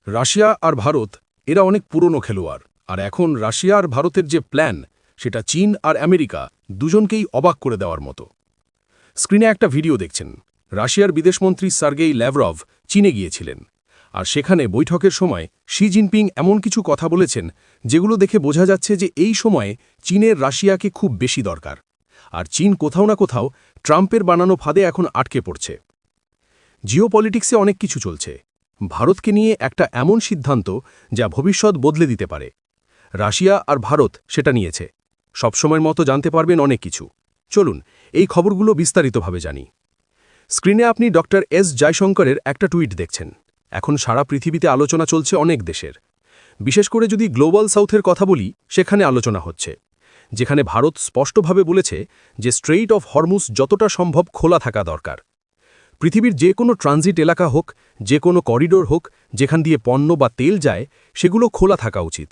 Russia আর ভারত এরা অনেক পুরনো খেলোয়াড়, আর এখন রাশিয়া আর ভারতের যে প্ল্যান সেটা চীন আর আমেরিকা দুজনকেই অবাক করে দেওয়ার মতো। স্ক্রিনে একটা ভিডিও দেখছেন। রাশিয়ার বিদেশমন্ত্রী সার্গেই ল্যাভরভ চীনে গিয়েছিলেন, আর সেখানে বৈঠকের সময় শি জিনপিং এমন কিছু কথা বলেছেন যেগুলো দেখে বোঝা যাচ্ছে যে এই সময়ে চীনের রাশিয়াকে খুব বেশি দরকার, আর চীন কোথাও না কোথাও ট্রাম্পের বানানো ফাঁদে এখন আটকে পড়ছে। জিওপলিটিক্সে অনেক কিছু চলছে। ভারতকে নিয়ে একটা এমন সিদ্ধান্ত যা ভবিষ্যৎ বদলে দিতে পারে। রাশিয়া আর ভারত সেটা নিয়েছে। সবসময়ের মতো জানতে পারবেন অনেক কিছু। চলুন এই খবরগুলো বিস্তারিতভাবে জানি। স্ক্রিনে আপনি ডক্টর এস জয়শঙ্করের একটা টুইট দেখছেন। এখন সারা পৃথিবীতে আলোচনা চলছে অনেক দেশের। বিশেষ করে যদি গ্লোবাল সাউথের কথা বলি, সেখানে আলোচনা হচ্ছে, যেখানে ভারত স্পষ্টভাবে বলেছে যে স্ট্রেইট অফ হরমুজ যতটা সম্ভব খোলা থাকা দরকার। পৃথিবীর যে কোনো ট্রানজিট এলাকা হোক, যে কোনো করিডোর হোক, যেখান দিয়ে পণ্য বা তেল যায়, সেগুলো খোলা থাকা উচিত।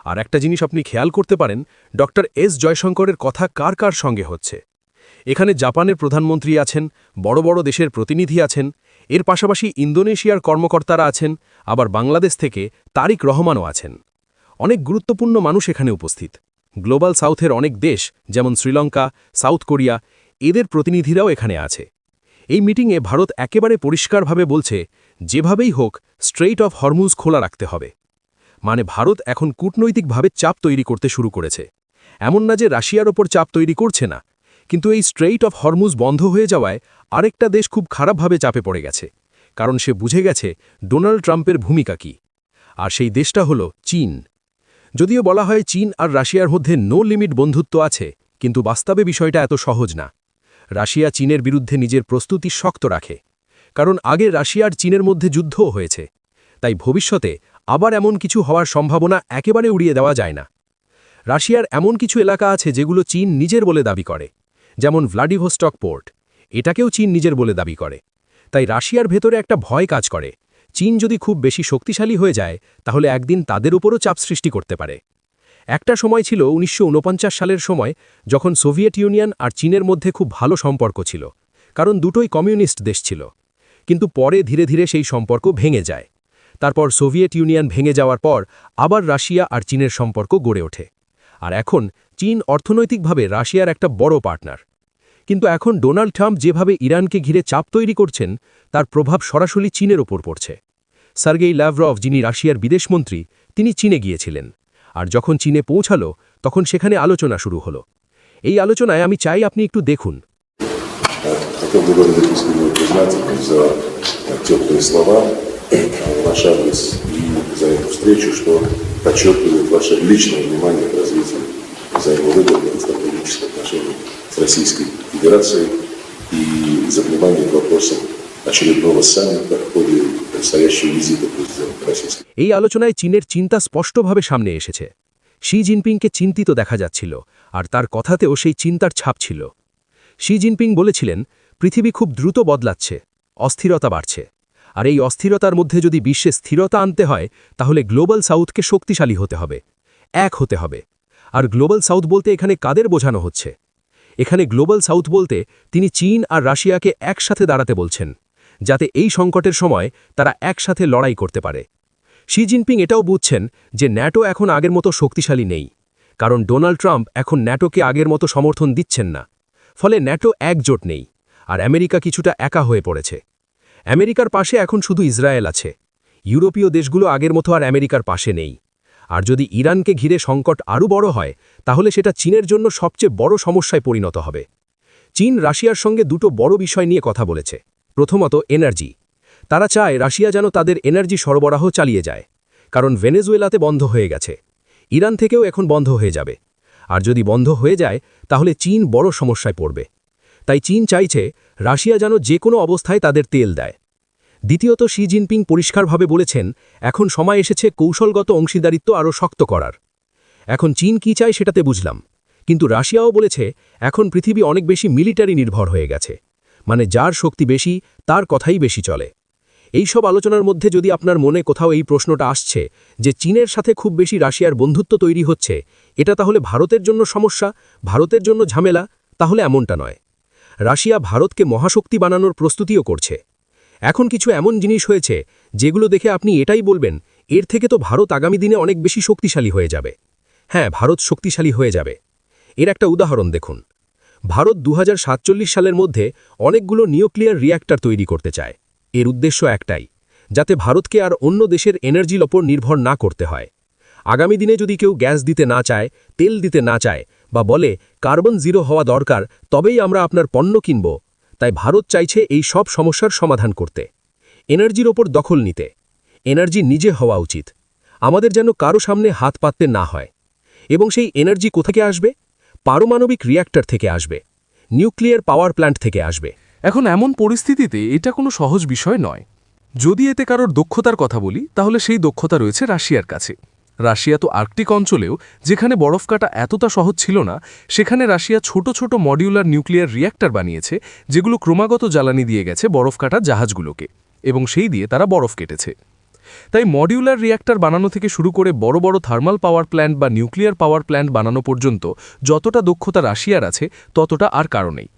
আর একটা জিনিস আপনি খেয়াল করতে পারেন, ডক্টর এস জয়শঙ্করের কথা কার কার সঙ্গে হচ্ছে। এখানে জাপানের প্রধানমন্ত্রী আছেন, বড় বড় দেশের প্রতিনিধি আছেন, এর পাশাপাশি ইন্দোনেশিয়ার কর্মকর্তারা আছেন, আবার বাংলাদেশ থেকে তারিক রহমানও আছেন। অনেক গুরুত্বপূর্ণ মানুষ এখানে উপস্থিত। গ্লোবাল সাউথের অনেক দেশ, যেমন শ্রীলঙ্কা, সাউথ কোরিয়া, এদের প্রতিনিধিরাও এখানে আছে। এই মিটিংয়ে ভারত একেবারে পরিষ্কারভাবে বলছে, যেভাবেই হোক স্ট্রেইট অফ হরমুজ খোলা রাখতে হবে। মানে ভারত এখন কূটনৈতিকভাবে চাপ তৈরি করতে শুরু করেছে। এমন না যে রাশিয়ার ওপর চাপ তৈরি করছে না, কিন্তু এই স্ট্রেইট অফ হরমুজ বন্ধ হয়ে যাওয়ায় আরেকটা দেশ খুব খারাপভাবে চাপে পড়ে গেছে, কারণ সে বুঝে গেছে ডোনাল্ড ট্রাম্পের ভূমিকা কী। আর সেই দেশটা হলো চীন। যদিও বলা হয় চীন আর রাশিয়ার মধ্যে নো লিমিট বন্ধুত্ব আছে, কিন্তু বাস্তবে বিষয়টা এত সহজ না। রাশিয়া চীনের বিরুদ্ধে নিজের প্রস্তুতি শক্ত রাখে, কারণ আগে রাশিয়ার চীনের মধ্যে যুদ্ধও হয়েছে। তাই ভবিষ্যতে আবার এমন কিছু হওয়ার সম্ভাবনা একেবারে উড়িয়ে দেওয়া যায় না। রাশিয়ার এমন কিছু এলাকা আছে যেগুলো চীন নিজের বলে দাবি করে, যেমন ভ্লাডিভোস্টক পোর্ট, এটাকেও চীন নিজের বলে দাবি করে। তাই রাশিয়ার ভেতরে একটা ভয় কাজ করে, চীন যদি খুব বেশি শক্তিশালী হয়ে যায় তাহলে একদিন তাদের উপরও চাপ সৃষ্টি করতে পারে। একটা সময় ছিল ১৯৪৯ সালের সময়, যখন সোভিয়েত ইউনিয়ন আর চীনের মধ্যে খুব ভালো সম্পর্ক ছিল, কারণ দুটোই কমিউনিস্ট দেশ ছিল। কিন্তু পরে ধীরে ধীরে সেই সম্পর্ক ভেঙে যায়। তারপর সোভিয়েত ইউনিয়ন ভেঙে যাওয়ার পর আবার রাশিয়া আর চীনের সম্পর্ক গড়ে ওঠে। আর এখন চীন অর্থনৈতিকভাবে রাশিয়ার একটা বড় পার্টনার। কিন্তু এখন ডোনাল্ড ট্রাম্প যেভাবে ইরানকে ঘিরে চাপ তৈরি করছেন, তার প্রভাব সরাসরি চীনের ওপর পড়ছে। সার্গেই ল্যাভরভ, যিনি রাশিয়ার বিদেশমন্ত্রী, তিনি চীনে গিয়েছিলেন। আর যখন চীনে পৌঁছালো, তখন সেখানে আলোচনা শুরু হলো। এই আলোচনায় আমি চাই আপনি একটু দেখুন। Хотел бы выразить искреннюю признательность за теплые слова в ваш адрес и за эту встречу, что подчеркивает ваше личное внимание к развитию взаимовыгодных стратегических отношений с Российской Федерацией и за внимание к вопросам очередного саммита в ходе предстоящего визита президента Российской। এই আলোচনায় চীনের চিন্তা স্পষ্টভাবে সামনে এসেছে। শি জিনপিংকে চিন্তিত দেখা যাচ্ছিল, আর তার কথাতেও সেই চিন্তার ছাপ ছিল। শি জিনপিং বলেছিলেন, পৃথিবী খুব দ্রুত বদলাচ্ছে, অস্থিরতা বাড়ছে, আর এই অস্থিরতার মধ্যে যদি বিশ্বে স্থিরতা আনতে হয়, তাহলে গ্লোবাল সাউথকে শক্তিশালী হতে হবে, এক হতে হবে। আর গ্লোবাল সাউথ বলতে এখানে কাদের বোঝানো হচ্ছে? এখানে গ্লোবাল সাউথ বলতে তিনি চীন আর রাশিয়াকে একসাথে দাঁড়াতে বলছেন, যাতে এই সংকটের সময় তারা একসাথে লড়াই করতে পারে। শি জিনপিং এটাও বুঝছেন যে ন্যাটো এখন আগের মতো শক্তিশালী নেই, কারণ ডোনাল্ড ট্রাম্প এখন ন্যাটোকে আগের মতো সমর্থন দিচ্ছেন না। ফলে ন্যাটো একজোট নেই, আর আমেরিকা কিছুটা একা হয়ে পড়েছে। আমেরিকার পাশে এখন শুধু ইসরায়েল আছে। ইউরোপীয় দেশগুলো আগের মতো আর আমেরিকার পাশে নেই। আর যদি ইরানকে ঘিরে সংকট আরও বড় হয়, তাহলে সেটা চীনের জন্য সবচেয়ে বড় সমস্যায় পরিণত হবে। চীন রাশিয়ার সঙ্গে দুটো বড় বিষয় নিয়ে কথা বলেছে। প্রথমত এনার্জি। তারা চায় রাশিয়া যেন তাদের এনার্জি সরবরাহ চালিয়ে যায়, কারণ ভেনেজুয়েলাতে বন্ধ হয়ে গেছে। ইরান থেকেও এখন বন্ধ হয়ে যাবে। আর যদি বন্ধ হয়ে যায়, তাহলে চীন বড় সমস্যায় পড়বে। তাই চীন চাইছে রাশিয়া যেন যে কোনো অবস্থায় তাদের তেল দেয়। দ্বিতীয়ত, শি জিনপিং পরিষ্কারভাবে বলেছেন, এখন সময় এসেছে কৌশলগত অংশীদারিত্ব আরও শক্ত করার। এখন চীন কি চায় সেটাতে বুঝলাম, কিন্তু রাশিয়াও বলেছে এখন পৃথিবী অনেক বেশি মিলিটারি নির্ভর হয়ে গেছে, মানে যার শক্তি বেশি তার কথাই বেশি চলে। এই সব আলোচনার মধ্যে যদি আপনার মনে কোথাও এই প্রশ্নটা আসছে যে চীনের সাথে খুব বেশি রাশিয়ার বন্ধুত্ব তৈরি হচ্ছে, এটা তাহলে ভারতের জন্য সমস্যা, ভারতের জন্য ঝামেলা, তাহলে এমনটা নয়। রাশিয়া ভারতকে মহাশক্তি বানানোর প্রস্তুতিও করছে। এখন কিছু এমন জিনিস হয়েছে যেগুলো দেখে আপনি এটাই বলবেন এর থেকে তো ভারত আগামী দিনে অনেক বেশি শক্তিশালী হয়ে যাবে। হ্যাঁ, ভারত শক্তিশালী হয়ে যাবে। এর একটা উদাহরণ দেখুন। ভারত ২০৪৭ সালের মধ্যে অনেকগুলো নিউক্লিয়ার রিয়্যাক্টর তৈরি করতে চায়। এর উদ্দেশ্য একটাই, যাতে ভারতকে আর অন্য দেশের এনার্জির ওপর নির্ভর না করতে হয়। আগামী দিনে যদি কেউ গ্যাস দিতে না চায়, তেল দিতে না চায়, বা বলে কার্বন জিরো হওয়া দরকার, তবেই আমরা আপনার পণ্য কিনব, তাই ভারত চাইছে এই সব সমস্যার সমাধান করতে, এনার্জির ওপর দখল নিতে। এনার্জি নিজে হওয়া উচিত, আমাদের যেন কারো সামনে হাত পাততে না হয়। এবং সেই এনার্জি কোথা থেকে আসবে? পারমাণবিক রিয়্যাক্টর থেকে আসবে, নিউক্লিয়ার পাওয়ার প্ল্যান্ট থেকে আসবে। এখন এমন পরিস্থিতিতে এটা কোনো সহজ বিষয় নয়। যদি এতে কারোর দক্ষতার কথা বলি, তাহলে সেই দক্ষতা রয়েছে রাশিয়ার কাছে। রাশিয়া তো আর্কটিক অঞ্চলেও, যেখানে বরফ কাটা এতটা সহজ ছিল না, সেখানে রাশিয়া ছোট ছোট মডিউলার নিউক্লিয়ার রিয়্যাক্টর বানিয়েছে, যেগুলো ক্রমাগত জ্বালানি দিয়ে গেছে বরফ কাটা জাহাজগুলোকে, এবং সেই দিয়ে তারা বরফ কেটেছে। তাই মডিউলার রিয়্যাক্টর বানানো থেকে শুরু করে বড় বড় থার্মাল পাওয়ার প্ল্যান্ট বা নিউক্লিয়ার পাওয়ার প্ল্যান্ট বানানো পর্যন্ত যতটা দক্ষতা রাশিয়ার আছে, ততটা আর কারণেই।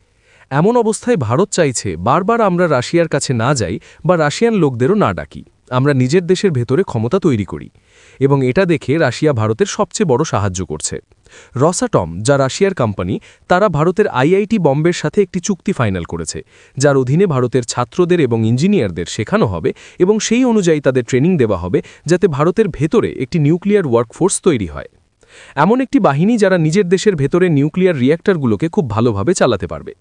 এমন অবস্থায় ভারত চাইছে বারবার আমরা রাশিয়ার কাছে না যাই বা রাশিয়ান লোকদেরও না ডাকি, আমরা নিজের দেশের ভেতরে ক্ষমতা তৈরি করি। এবং এটা দেখে রাশিয়া ভারতের সবচেয়ে বড় সাহায্য করছে। রসাটম, যা রাশিয়ার কোম্পানি, তারা ভারতের আইআইটি বম্বের সাথে একটি চুক্তি ফাইনাল করেছে, যার অধীনে ভারতের ছাত্রদের এবং ইঞ্জিনিয়ারদের শেখানো হবে এবং সেই অনুযায়ী তাদের ট্রেনিং দেওয়া হবে, যাতে ভারতের ভেতরে একটি নিউক্লিয়ার ওয়ার্কফোর্স তৈরি হয়। এমন একটি বাহিনী যারা নিজের দেশের ভেতরে নিউক্লিয়ার রিয়্যাক্টরগুলোকে খুব ভালোভাবে চালাতে পারবে।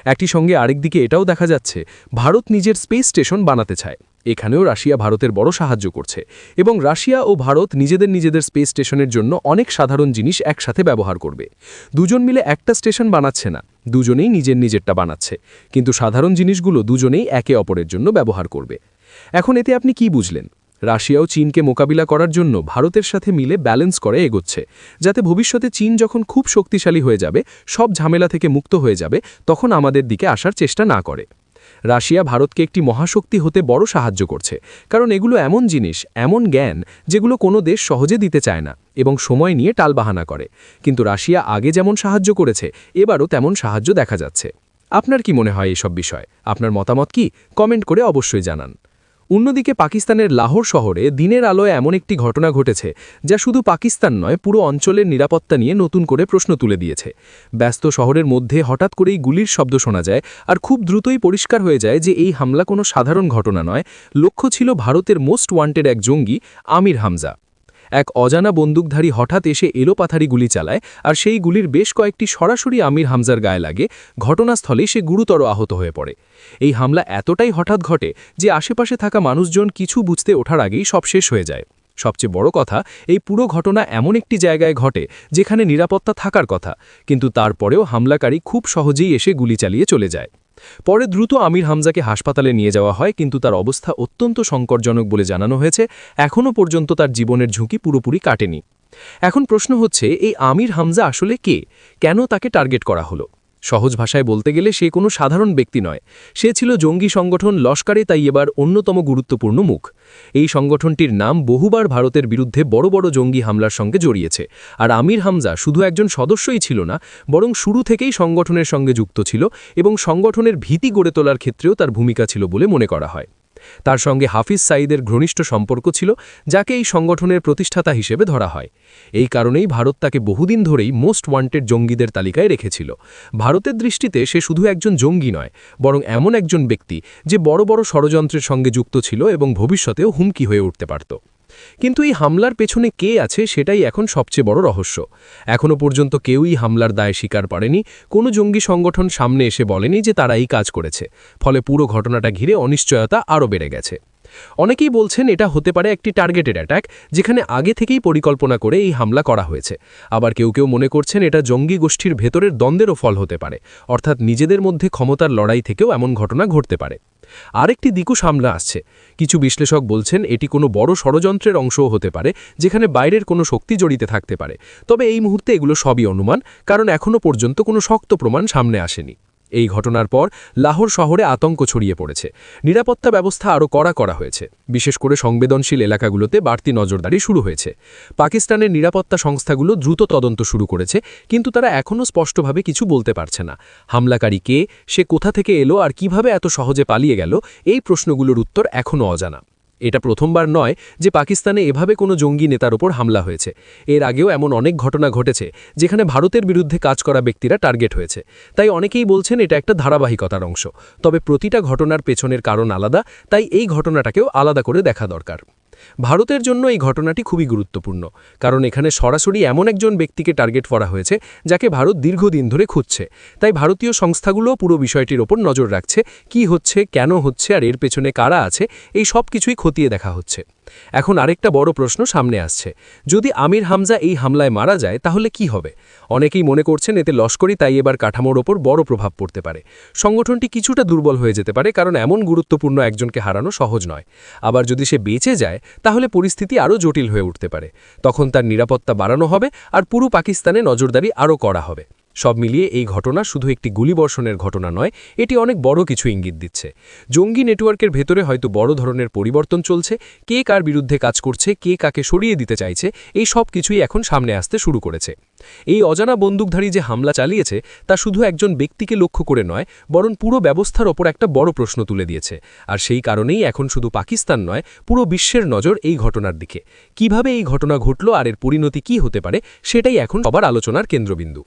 একই সঙ্গে আরেকদিকে এটাও দেখা যাচ্ছে, ভারত নিজের স্পেস স্টেশন বানাতে চায়। এখানেও রাশিয়া ভারতের বড় সাহায্য করছে, এবং রাশিয়া ও ভারত নিজেদের স্পেস স্টেশনের জন্য অনেক সাধারণ জিনিস একসাথে ব্যবহার করবে। দুজন মিলে একটা স্টেশন বানাচ্ছে না, দুজনেই নিজেরটা বানাচ্ছে, কিন্তু সাধারণ জিনিসগুলো দুজনেই একে অপরের জন্য ব্যবহার করবে। এখন এতে আপনি কি বুঝলেন? রাশিয়াও চীনকে মোকাবিলা করার জন্য ভারতের সাথে মিলে ব্যালেন্স করে এগোচ্ছে, যাতে ভবিষ্যতে চীন যখন খুব শক্তিশালী হয়ে যাবে, সব ঝামেলা থেকে মুক্ত হয়ে যাবে, তখন আমাদের দিকে আসার চেষ্টা না করে। রাশিয়া ভারতকে একটি মহাশক্তি হতে বড় সাহায্য করছে, কারণ এগুলো এমন জিনিস, এমন জ্ঞান, যেগুলো কোনো দেশ সহজে দিতে চায় না এবং সময় নিয়ে টালবাহানা করে। কিন্তু রাশিয়া আগে যেমন সাহায্য করেছে, এবারও তেমন সাহায্য দেখা যাচ্ছে। আপনার কি মনে হয় এসব বিষয়? আপনার মতামত কি? কমেন্ট করে অবশ্যই জানান। অন্যদিকে পাকিস্তানের লাহোর শহরে দিনের আলোয় এমন একটি ঘটনা ঘটেছে, যা শুধু পাকিস্তান নয়, পুরো অঞ্চলের নিরাপত্তা নিয়ে নতুন করে প্রশ্ন তুলে দিয়েছে। ব্যস্ত শহরের মধ্যে হঠাৎ করেই গুলির শব্দ শোনা যায়, আর খুব দ্রুতই পরিষ্কার হয়ে যায় যে এই হামলা কোনো সাধারণ ঘটনা নয়। লক্ষ্য ছিল ভারতের মোস্ট ওয়ান্টেড এক জঙ্গি আমির হামজা। এক অজানা বন্দুকধারী হঠাৎ এসে এলোপাথারি গুলি চালায়, আর সেই গুলির বেশ কয়েকটি সরাসরি আমির হামজার গায়ে লাগে। ঘটনাস্থলে সে গুরুতর আহত হয়ে পড়ে। এই হামলা এতটাই হঠাৎ ঘটে যে আশেপাশে থাকা মানুষজন কিছু বুঝতে ওঠার আগেই সব শেষ হয়ে যায়। সবচেয়ে বড় কথা, এই পুরো ঘটনা এমন একটি জায়গায় ঘটে যেখানে নিরাপত্তা থাকার কথা, কিন্তু তারপরেও হামলাকারী খুব সহজেই এসে গুলি চালিয়ে চলে যায়। পরে দ্রুত আমির হামজাকে হাসপাতালে নিয়ে যাওয়া হয়, কিন্তু তার অবস্থা অত্যন্ত সংকটজনক বলে জানানো হয়েছে। এখনও পর্যন্ত তার জীবনের ঝুঁকি পুরোপুরি কাটেনি। এখন প্রশ্ন হচ্ছে, এই আমির হামজা আসলে কে? কেন তাকে টার্গেট করা হলো? সহজ ভাষায় বলতে গেলে সে কোনো সাধারণ ব্যক্তি নয়, সে ছিল জঙ্গি সংগঠন লস্করে তাইয়েবার অন্যতম গুরুত্বপূর্ণ মুখ। এই সংগঠনটির নাম বহুবার ভারতের বিরুদ্ধে বড় বড় জঙ্গি হামলার সঙ্গে জড়িয়েছে। আর আমির হামজা শুধু একজন সদস্যই ছিল না, বরং শুরু থেকেই সংগঠনের সঙ্গে যুক্ত ছিল এবং সংগঠনের ভীতি গড়ে তোলার ক্ষেত্রেও তার ভূমিকা ছিল বলে মনে করা হয়। তার সঙ্গে হাফিজ সাঈদের ঘনিষ্ঠ সম্পর্ক ছিল, যাকে এই সংগঠনের প্রতিষ্ঠাতা হিসেবে ধরা হয়। এই কারণেই ভারত তাকে বহুদিন ধরেই মোস্ট ওয়ান্টেড জঙ্গিদের তালিকায় রেখেছিল। ভারতের দৃষ্টিতে সে শুধু একজন জঙ্গি নয়, বরং এমন একজন ব্যক্তি যে বড় বড় ষড়যন্ত্রের সঙ্গে যুক্ত ছিল এবং ভবিষ্যতেও হুমকি হয়ে উঠতে পারত। কিন্তু এই হামলার পেছনে কে আছে, সেটাই এখন সবচেয়ে বড় রহস্য। এখনও পর্যন্ত কেউই হামলার দায় স্বীকার করেনি। কোনো জঙ্গি সংগঠন সামনে এসে বলেনি যে তারা এই কাজ করেছে। ফলে পুরো ঘটনাটা ঘিরে অনিশ্চয়তা আরও বেড়ে গেছে। অনেকেই বলছেন এটা হতে পারে একটি টার্গেটেড অ্যাটাক, যেখানে আগে থেকেই পরিকল্পনা করে এই হামলা করা হয়েছে। আবার কেউ কেউ মনে করছেন এটা জঙ্গি গোষ্ঠীর ভেতরের দ্বন্দ্বেরও ফল হতে পারে, অর্থাৎ নিজেদের মধ্যে ক্ষমতার লড়াই থেকেও এমন ঘটনা ঘটতে পারে। আরেকটি দিকও সামনে আসছে। কিছু বিশ্লেষক বলছেন এটি কোনো বড় ষড়যন্ত্রের অংশও হতে পারে, যেখানে বাইরের কোনো শক্তি জড়িত থাকতে পারে। তবে এই মুহূর্তে এগুলো সবই অনুমান, কারণ এখনও পর্যন্ত কোনো শক্ত প্রমাণ সামনে আসেনি। এই ঘটনার পর লাহোর শহরে আতঙ্ক ছড়িয়ে পড়েছে। নিরাপত্তা ব্যবস্থা আরও কড়া করা হয়েছে। বিশেষ করে সংবেদনশীল এলাকাগুলোতে বাড়তি নজরদারি শুরু হয়েছে। পাকিস্তানের নিরাপত্তা সংস্থাগুলো দ্রুত তদন্ত শুরু করেছে, কিন্তু তারা এখনও স্পষ্টভাবে কিছু বলতে পারছে না। হামলাকারী কে, সে কোথা থেকে এলো আর কিভাবে এত সহজে পালিয়ে গেল, এই প্রশ্নগুলোর উত্তর এখনও অজানা। এটা প্রথমবার নয় যে পাকিস্তানে এভাবে কোনো জঙ্গি নেতার ওপর হামলা হয়েছে। এর আগেও এমন অনেক ঘটনা ঘটেছে যেখানে ভারতের বিরুদ্ধে কাজ করা ব্যক্তিরা টার্গেট হয়েছে। তাই অনেকেই বলছেন এটা একটা ধারাবাহিকতার অংশ। তবে প্রতিটা ঘটনার পেছনের কারণ আলাদা, তাই এই ঘটনাটাকেও আলাদা করে দেখা দরকার। ভারতের জন্য এই ঘটনাটি খুবই গুরুত্বপূর্ণ, কারণ এখানে সরাসরি এমন একজন ব্যক্তিকে টার্গেট করা হয়েছে যাকে ভারত দীর্ঘদিন ধরে খুঁজছে। তাই ভারতীয় সংস্থাগুলো পুরো বিষয়টির ওপর নজর রাখছে, কি হচ্ছে, কেন হচ্ছে আর এর পেছনে কারা আছে, এই সব কিছুই খতিয়ে দেখা হচ্ছে। এখন আরেকটা বড় প্রশ্ন সামনে আসছে, যদি আমির হামজা এই হামলায় মারা যায় তাহলে কি হবে? অনেকেই মনে করছেন এতে লস্করি তাইয়েবার কাঠামোর ওপর বড় প্রভাব পড়তে পারে। সংগঠনটি কিছুটা দুর্বল হয়ে যেতে পারে, কারণ এমন গুরুত্বপূর্ণ একজনকে হারানো সহজ নয়। আবার যদি সে বেঁচে যায় তাহলে পরিস্থিতি আরও জটিল হয়ে উঠতে পারে। তখন তার নিরাপত্তা বাড়ানো হবে আর পুরো পাকিস্তানে নজরদারি আরও করা হবে। সব মিলিয়ে এই ঘটনা শুধু একটি গুলিবর্ষণের ঘটনা নয়, এটি অনেক বড় কিছু ইঙ্গিত দিচ্ছে। জঙ্গি নেটওয়ার্কের ভেতরে হয়তো বড় ধরনের পরিবর্তন চলছে, কে কার বিরুদ্ধে কাজ করছে, কে কাকে সরিয়ে দিতে চাইছে, এই সব কিছুই এখন সামনে আসতে শুরু করেছে। এই অজানা বন্দুকধারী যে হামলা চালিয়েছে তা শুধু একজন ব্যক্তিকে লক্ষ্য করে নয়, বরং পুরো ব্যবস্থার ওপর একটা বড় প্রশ্ন তুলে দিয়েছে। আর সেই কারণেই এখন শুধু পাকিস্তান নয়, পুরো বিশ্বের নজর এই ঘটনার দিকে। কিভাবে এই ঘটনা ঘটল আর এর পরিণতি কী হতে পারে, সেটাই এখন সবার আলোচনার কেন্দ্রবিন্দু।